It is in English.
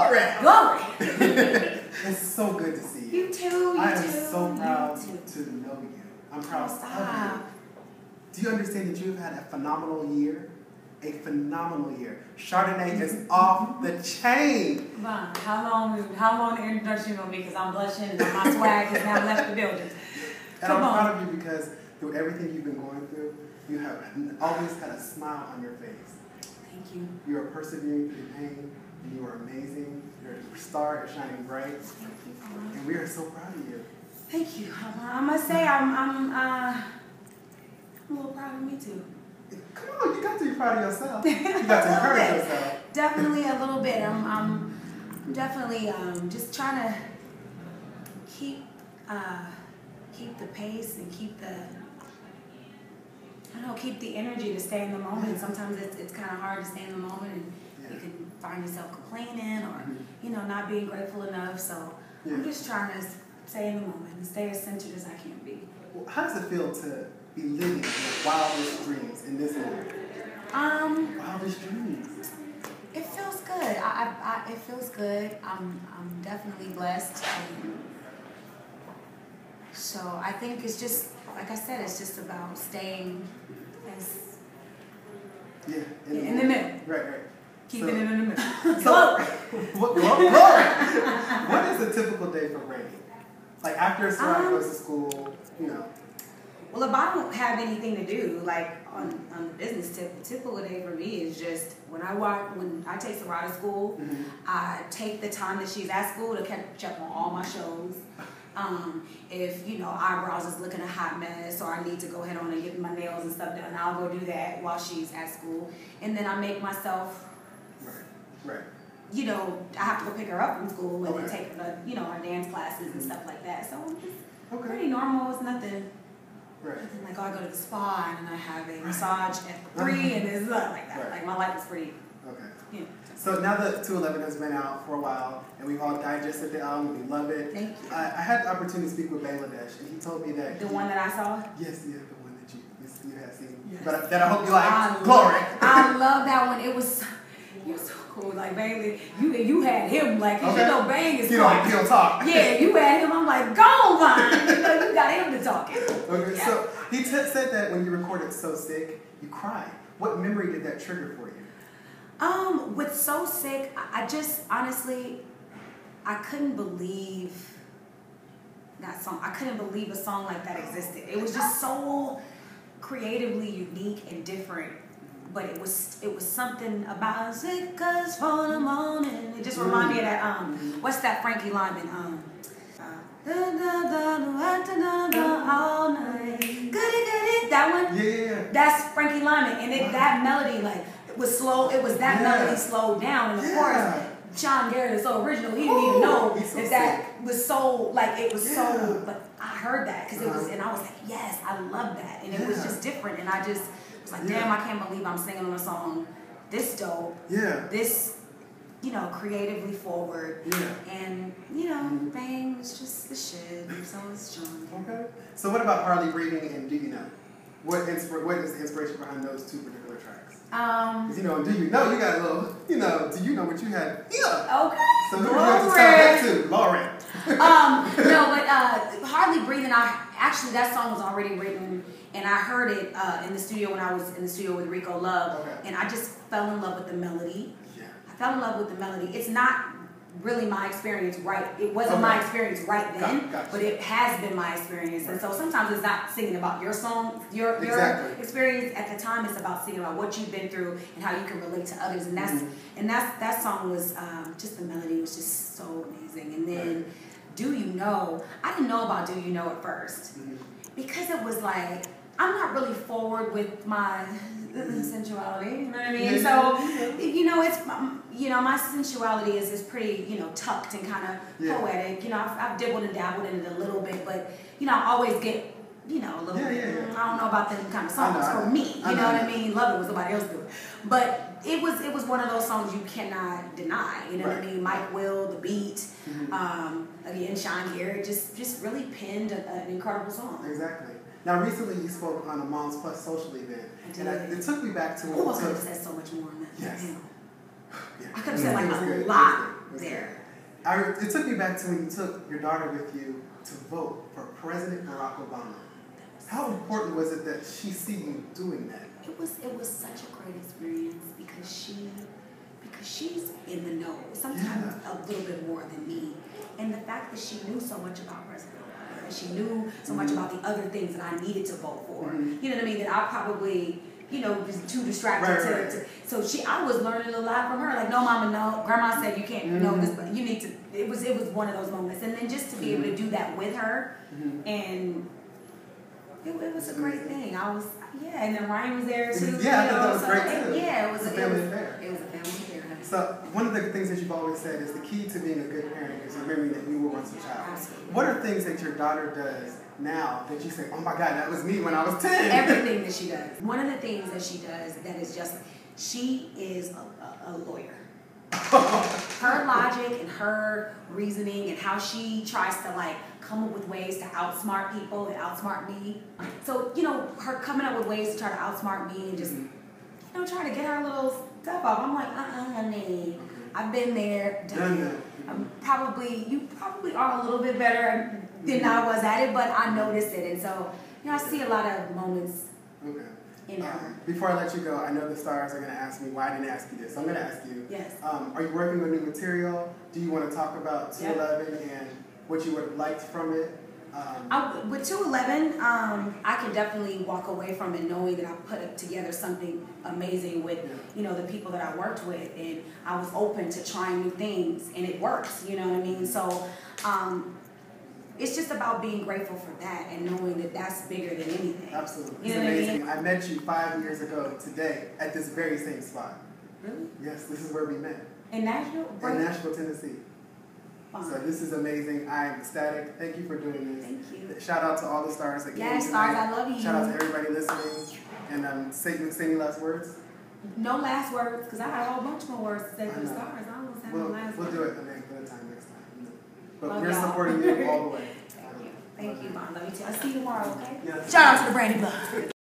Glory! Glory! It's so good to see you. You too, I am so proud to know you. I'm proud of you. Do you understand that you've had a phenomenal year? A phenomenal year. Chardonnay is off the chain. Vaughn, how long the introduction gonna be? Because I'm blushing and my swag has now left the building. And I'm proud of you because through everything you've been going through, you have always had a smile on your face. Thank you. You are persevering through pain, and you are amazing. You're a star, you're shining bright. Thank you. And we are so proud of you. Thank you. I must say I'm a little proud of me too. Come on, you got to be proud of yourself. You got to encourage yourself. Definitely a little bit. I'm definitely just trying to keep the pace and keep the energy to stay in the moment. Sometimes it's kind of hard to stay in the moment, and you can find yourself complaining or not being grateful enough. So I'm just trying to stay in the moment and stay as centered as I can be. Well, how does it feel to be living your wildest dreams in this moment? Wildest dreams. It feels good. It feels good. I'm definitely blessed. So I think it's just, like I said, it's just about staying as in the middle. Right. Keeping it in the middle. Glory. What is a typical day for Brandy? Like after a son goes to school, Well, if I don't have anything to do, like on the business tip, the typical day for me is just when I take Sarah to school, I take the time that she's at school to catch up on all my shows. If eyebrows is looking a hot mess, or I need to go ahead on and get my nails and stuff done, I'll go do that while she's at school, and then I make myself. Right. I have to go pick her up from school and then take her to our dance classes and stuff like that. So I'm just pretty normal. It's nothing. Right. Like, I go to the spa and I have a massage at 3 and it's nothing like that. Like, my life is pretty. Okay. So now that 211 has been out for a while and we've all digested the album, we love it. Thank you. I had the opportunity to speak with Bangladesh, and he told me that the one that I saw. Yes, the one that you had seen. Yes. But that I hope you like. Glory. I love that one. It was. You're so cool. Like, Bailey, you had him, like, cause Bang is talking. He don't talk. Yeah, you had him. I'm like, go, Vaughn. You got him to talking. Okay, so he said that when you recorded So Sick, you cried. What memory did that trigger for you? With So Sick, I just, honestly, I couldn't believe that song. I couldn't believe a song like that existed. It was just so creatively unique and different. But it was something about sick cause for the morning. It just reminded me of that what's that Frankie Lyman all night. Goody that one? Yeah. That's Frankie Lyman, and that melody, like, it was slow. It was that melody slowed down, and of course Sean Garrett is so original. He didn't even know that was so, like, it was so, but I heard that because it was, and I was like, yes, I love that, and it was just different, and I just was like, damn, I can't believe I'm singing on a song this dope, this, creatively forward, and, Bang is just the shit, so it's John. Okay. So what about Hardly Breathing and Do You Know? What is the inspiration behind those two particular tracks? Because, Do You Know, you got a little, Do You Know what you had here? Okay. So who would you like to tell that to? Lauren. No, but Hardly Breathing, actually that song was already written, and I heard it in the studio when I was in the studio with Rico Love, and I just fell in love with the melody. Yeah. I fell in love with the melody. It's not really my experience it wasn't my experience right then, but it has been my experience. And so sometimes it's not singing about your song, your experience at the time. It's about singing about what you've been through and how you can relate to others. And that song was just, the melody was just so amazing. And then Do You Know, I didn't know about Do You Know at first because it was like, I'm not really forward with my sensuality, you know what I mean? So, it's, my sensuality is pretty, tucked and kind of poetic. I've dibbled and dabbled in it a little bit, but, I always get, a little bit, I don't know about them kind of songs for me, you know what I mean? Love it when somebody else do it. But it was one of those songs you cannot deny, you know what I mean? Mike Will, the beat, again, Sean Garrett, just really penned an incredible song. Exactly. Now, recently you spoke on a Moms Plus social event, and it took me back to... I could have said so much more on that. Yes. I could have said like a lot there. It took me back to when you took your daughter with you to vote for President Barack Obama. How important was it that she see you doing that? It was such a great experience because she's in the know, sometimes a little bit more than me. And the fact that she knew so much about President Obama, and she knew so much about the other things that I needed to vote for. You know what I mean? That I probably, was too distracted to. So I was learning a lot from her. Like, no, Mama, no. Grandma said you can't know this, but you need to. It was one of those moments, and then just to be able to do that with her, and it was a great thing. And then Ryan was there too. Yeah, I thought that was great too. It was a family affair. So one of the things that you've always said is the key to being a good parent is remembering that you were once a child. Absolutely. What are things that your daughter does now that you say, oh my God, that was me when I was 10? Everything that she does. One of the things that she does that is just, she is a lawyer. Her logic and her reasoning and how she tries to come up with ways to outsmart people and outsmart me. So, her coming up with ways to try to outsmart me and just, trying to get her little stuff off. I'm like, honey, I've been there, done it. You probably are a little bit better than I was at it, but I noticed it. And so, I see a lot of moments in her. Before I let you go, I know the stars are going to ask me why I didn't ask you this. So I'm going to ask you. Yes. Are you working on new material? Do you want to talk about 211 and what you would have liked from it? With 211, I can definitely walk away from it knowing that I put together something amazing with, the people that I worked with, and I was open to trying new things, and it works, you know what I mean? So, it's just about being grateful for that and knowing that that's bigger than anything. Absolutely. You know it's amazing. what I mean? I met you 5 years ago today at this very same spot. Really? Yes, this is where we met. In Nashville? In Nashville, Tennessee. So this is amazing. I am ecstatic. Thank you for doing this. Thank you. Shout out to all the stars that came tonight. Yes, stars, I love you. Shout out to everybody listening. And say any last words? No last words, because I have a whole bunch more words to say to the stars. I don't have no last words. We'll do it another time next time. But we're supporting you all the way. Thank you, Mom. Love you too. I'll see you tomorrow, okay? Yes. Shout out to the Brandy Blog.